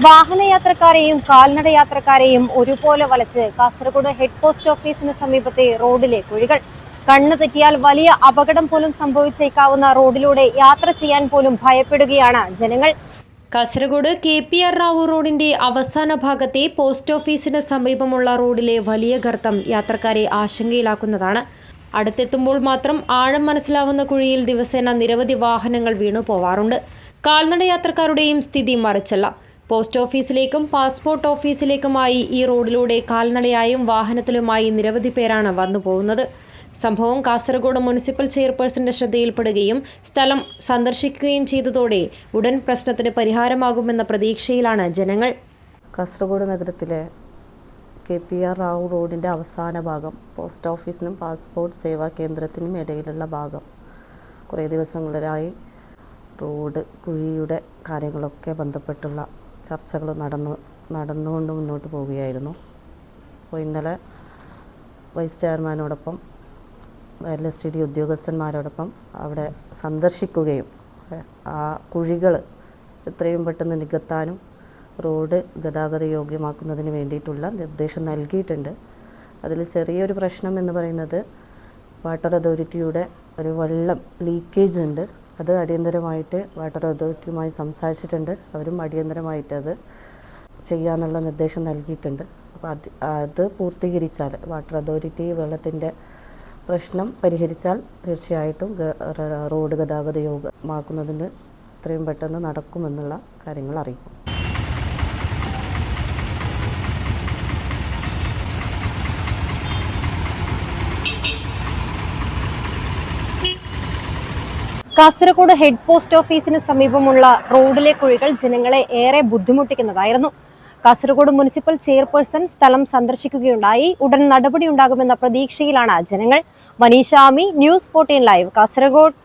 വാഹനയാത്രക്കാരെയും കാൽനടയാത്രക്കാരെയും ഒരുപോലെ വലച്ച് Kasaragod head post ഓഫീസിന് സമീപത്തെ റോഡിലെ കുഴികൾ. കണ്ണു തെറ്റിയാൽ വലിയ അപകടം പോലും സംഭവിച്ചേക്കാവുന്ന റോഡിലൂടെ യാത്ര ചെയ്യാൻ പോലും ഭയപ്പെടുകയാണ് ജനങ്ങൾ. കാസർഗോഡ് KPR റാവു റോഡിന്റെ അവസാന ഭാഗത്തെ പോസ്റ്റ് ഓഫീസിന് സമീപമുള്ള റോഡിലെ വലിയ ഗർത്തം യാത്രക്കാരെ ആശങ്കയിലാക്കുന്നതാണ്. അടുത്തെത്തുമ്പോൾ മാത്രം ആഴം മനസ്സിലാവുന്ന കുഴിയിൽ ദിവസേന നിരവധി വാഹനങ്ങൾ വീണു പോവാറുണ്ട്. കാൽനടയാത്രക്കാരുടെയും സ്ഥിതി മറിച്ചല്ല. പോസ്റ്റ് ഓഫീസിലേക്കും പാസ്പോർട്ട് ഓഫീസിലേക്കുമായി ഈ റോഡിലൂടെ കാൽനടയായും വാഹനത്തിലുമായി നിരവധി പേരാണ് വന്നു പോകുന്നത്. സംഭവം കാസർഗോഡ് മുനിസിപ്പൽ ചെയർപേഴ്സന്റെ ശ്രദ്ധയിൽപ്പെടുകയും സ്ഥലം സന്ദർശിക്കുകയും ചെയ്തതോടെ ഉടൻ പ്രശ്നത്തിന് പരിഹാരമാകുമെന്ന പ്രതീക്ഷയിലാണ് ജനങ്ങൾ. കാസർഗോഡ് നഗരത്തിലെ KPR റാവു റോഡിൻ്റെ അവസാന ഭാഗം, പോസ്റ്റ് ഓഫീസിനും പാസ്പോർട്ട് സേവാ കേന്ദ്രത്തിനും ഇടയിലുള്ള ഭാഗം കുറേ ദിവസങ്ങളിലായി റോഡ് കുഴിയുടെ കാര്യങ്ങളൊക്കെ ബന്ധപ്പെട്ടുള്ള ചർച്ചകൾ നടന്നുകൊണ്ട് മുന്നോട്ട് പോവുകയായിരുന്നു. അപ്പോൾ ഇന്നലെ വൈസ് ചെയർമാനോടൊപ്പം LSTD ഉദ്യോഗസ്ഥന്മാരോടൊപ്പം അവിടെ സന്ദർശിക്കുകയും ആ കുഴികൾ എത്രയും പെട്ടെന്ന് നികത്താനും റോഡ് ഗതാഗത യോഗ്യമാക്കുന്നതിന് വേണ്ടിയിട്ടുള്ള നിർദ്ദേശം നൽകിയിട്ടുണ്ട്. അതിൽ ചെറിയൊരു പ്രശ്നം എന്ന് പറയുന്നത് വാട്ടർ അതോറിറ്റിയുടെ ഒരു വെള്ളം ലീക്കേജ് ഉണ്ട്. അത് അടിയന്തരമായിട്ട് വാട്ടർ അതോറിറ്റിയുമായി സംസാരിച്ചിട്ടുണ്ട്. അവരും അടിയന്തരമായിട്ട് അത് ചെയ്യാനുള്ള നിർദ്ദേശം നൽകിയിട്ടുണ്ട്. അപ്പോൾ അത് പൂർത്തീകരിച്ചാൽ, വാട്ടർ അതോറിറ്റി വെള്ളത്തിൻ്റെ പ്രശ്നം പരിഹരിച്ചാൽ തീർച്ചയായിട്ടും റോഡ് ഗതാഗത യോഗ്യമാക്കുന്നതിന് എത്രയും പെട്ടെന്ന് നടക്കുമെന്നുള്ള കാര്യങ്ങൾ അറിയിക്കും. കാസർഗോഡ് ഹെഡ് പോസ്റ്റ് ഓഫീസിന് സമീപമുള്ള റോഡിലെ കുഴികൾ ജനങ്ങളെ ഏറെ ബുദ്ധിമുട്ടിക്കുന്നതായിരുന്നു. കാസർഗോഡ് മുനിസിപ്പൽ ചെയർപേഴ്സൺ സ്ഥലം സന്ദർശിക്കുകയുണ്ടായി. ഉടൻ നടപടിയുണ്ടാകുമെന്ന പ്രതീക്ഷയിലാണ് ജനങ്ങൾ. Maneesha Ami, News 14 live, Kasaragod.